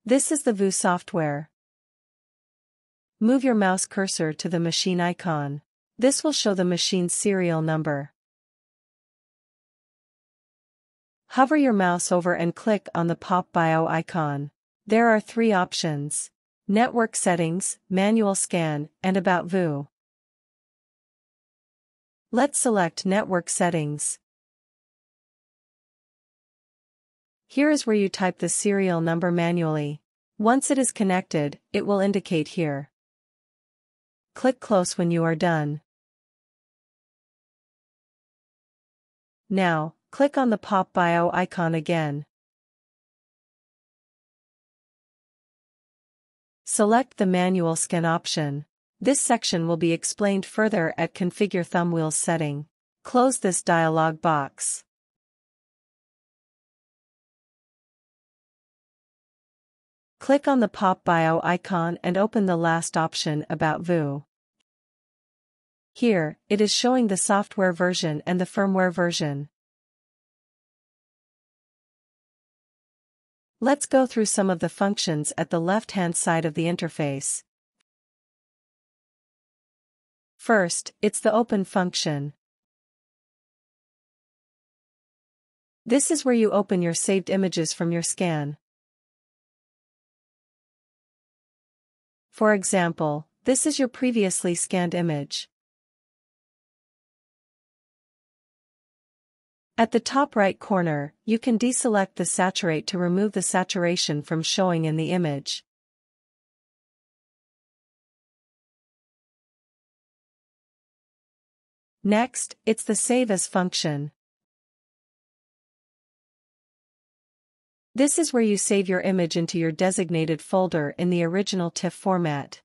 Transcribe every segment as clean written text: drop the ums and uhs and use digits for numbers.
This is the VÜ software. Move your mouse cursor to the machine icon. This will show the machine's serial number. Hover your mouse over and click on the PopBio icon. There are 3 options: Network Settings, Manual Scan, and About VÜ. Let's select Network Settings. Here is where you type the serial number manually. Once it is connected, it will indicate here. Click Close when you are done. Now, click on the PopBio icon again. Select the Manual Scan option. This section will be explained further at Configure Thumbwheels setting. Close this dialog box. Click on the PopBio icon and open the last option, About VÜ. Here, it is showing the software version and the firmware version. Let's go through some of the functions at the left-hand side of the interface. First, it's the Open function. This is where you open your saved images from your scan. For example, this is your previously scanned image. At the top right corner, you can deselect the saturate to remove the saturation from showing in the image. Next, it's the Save As function. This is where you save your image into your designated folder in the original TIFF format.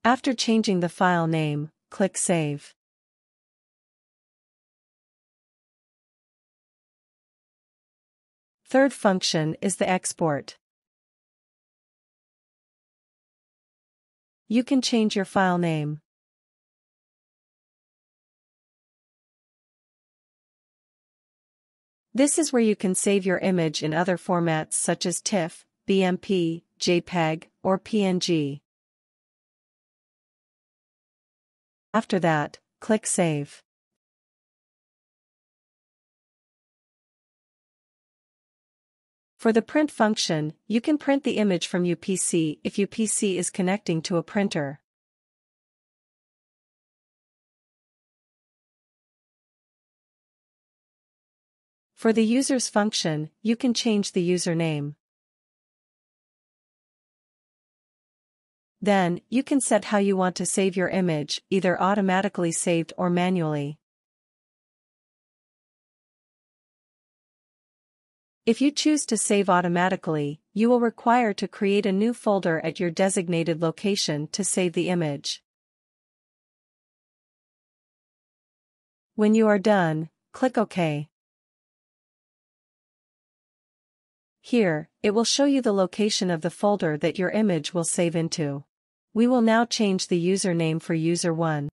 After changing the file name, click Save. Third function is the Export. You can change your file name. This is where you can save your image in other formats such as TIFF, BMP, JPEG, or PNG. After that, click Save. For the Print function, you can print the image from UPC if UPC is connecting to a printer. For the Users function, you can change the username. Then, you can set how you want to save your image, either automatically saved or manually. If you choose to save automatically, you will require to create a new folder at your designated location to save the image. When you are done, click OK. Here, it will show you the location of the folder that your image will save into. We will now change the username for user1.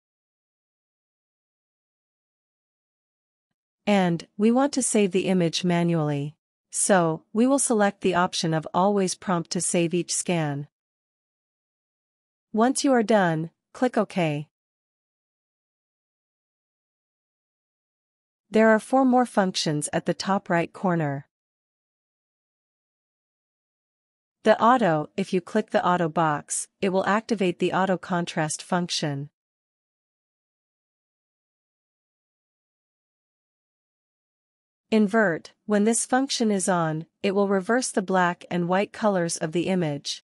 And, we want to save the image manually. So, we will select the option of Always Prompt to save each scan. Once you are done, click OK. There are 4 more functions at the top right corner. The Auto, if you click the Auto box, it will activate the Auto Contrast function. Invert, when this function is on, it will reverse the black and white colors of the image.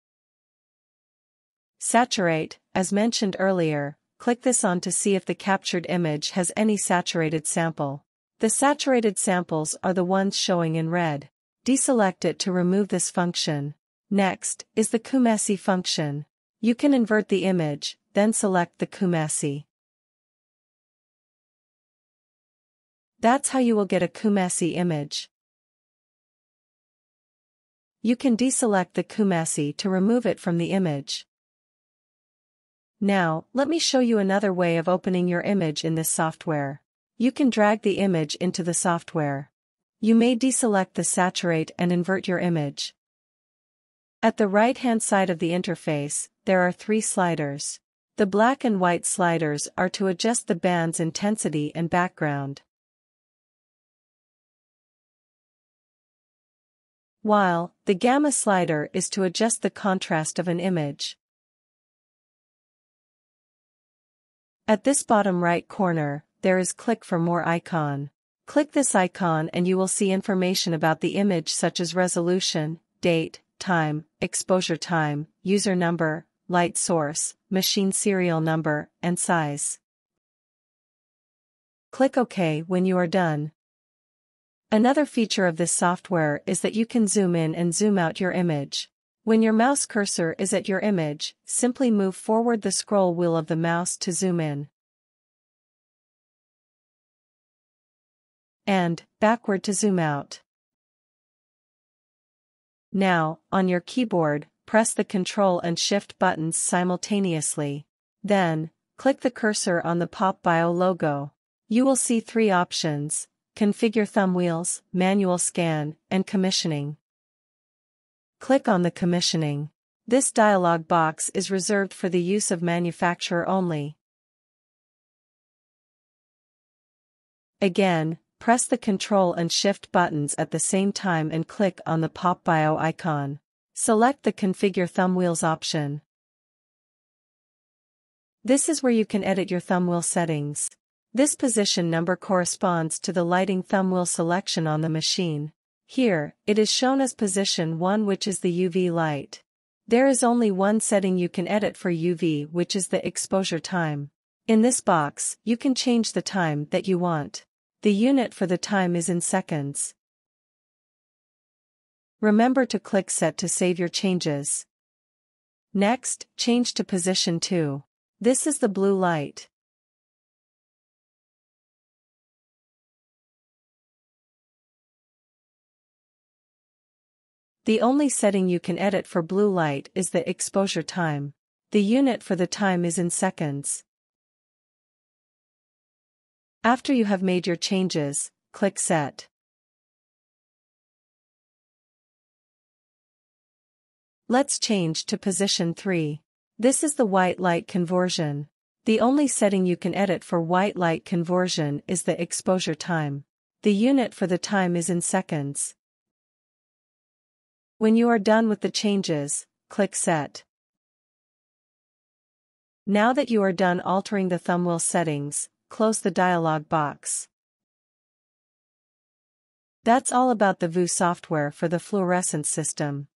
Saturate, as mentioned earlier, click this on to see if the captured image has any saturated sample. The saturated samples are the ones showing in red. Deselect it to remove this function. Next, is the Kumasi function. You can invert the image, then select the Kumasi. That's how you will get a Kumasi image. You can deselect the Kumasi to remove it from the image. Now, let me show you another way of opening your image in this software. You can drag the image into the software. You may deselect the saturate and invert your image. At the right-hand side of the interface, there are 3 sliders. The black and white sliders are to adjust the band's intensity and background, while the gamma slider is to adjust the contrast of an image. At this bottom right corner, there is Click for More icon. Click this icon and you will see information about the image such as resolution, date, time, exposure time, user number, light source, machine serial number, and size. Click OK when you are done. Another feature of this software is that you can zoom in and zoom out your image. When your mouse cursor is at your image, simply move forward the scroll wheel of the mouse to zoom in, and backward to zoom out. Now, on your keyboard, press the Ctrl and Shift buttons simultaneously. Then, click the cursor on the PopBio logo. You will see 3 options: Configure thumb wheels, Manual Scan, and Commissioning. Click on the Commissioning. This dialog box is reserved for the use of manufacturer only. Again, press the Ctrl and Shift buttons at the same time and click on the PopBio icon. Select the Configure Thumb Wheels option. This is where you can edit your thumb wheel settings. This position number corresponds to the lighting thumb wheel selection on the machine. Here, it is shown as position 1, which is the UV light. There is only one setting you can edit for UV, which is the exposure time. In this box, you can change the time that you want. The unit for the time is in seconds. Remember to click Set to save your changes. Next, change to position 2. This is the blue light. The only setting you can edit for blue light is the exposure time. The unit for the time is in seconds. After you have made your changes, click Set. Let's change to position 3. This is the white light conversion. The only setting you can edit for white light conversion is the exposure time. The unit for the time is in seconds. When you are done with the changes, click Set. Now that you are done altering the thumb wheel settings, close the dialog box. That's all about the VÜ software for the fluorescence system.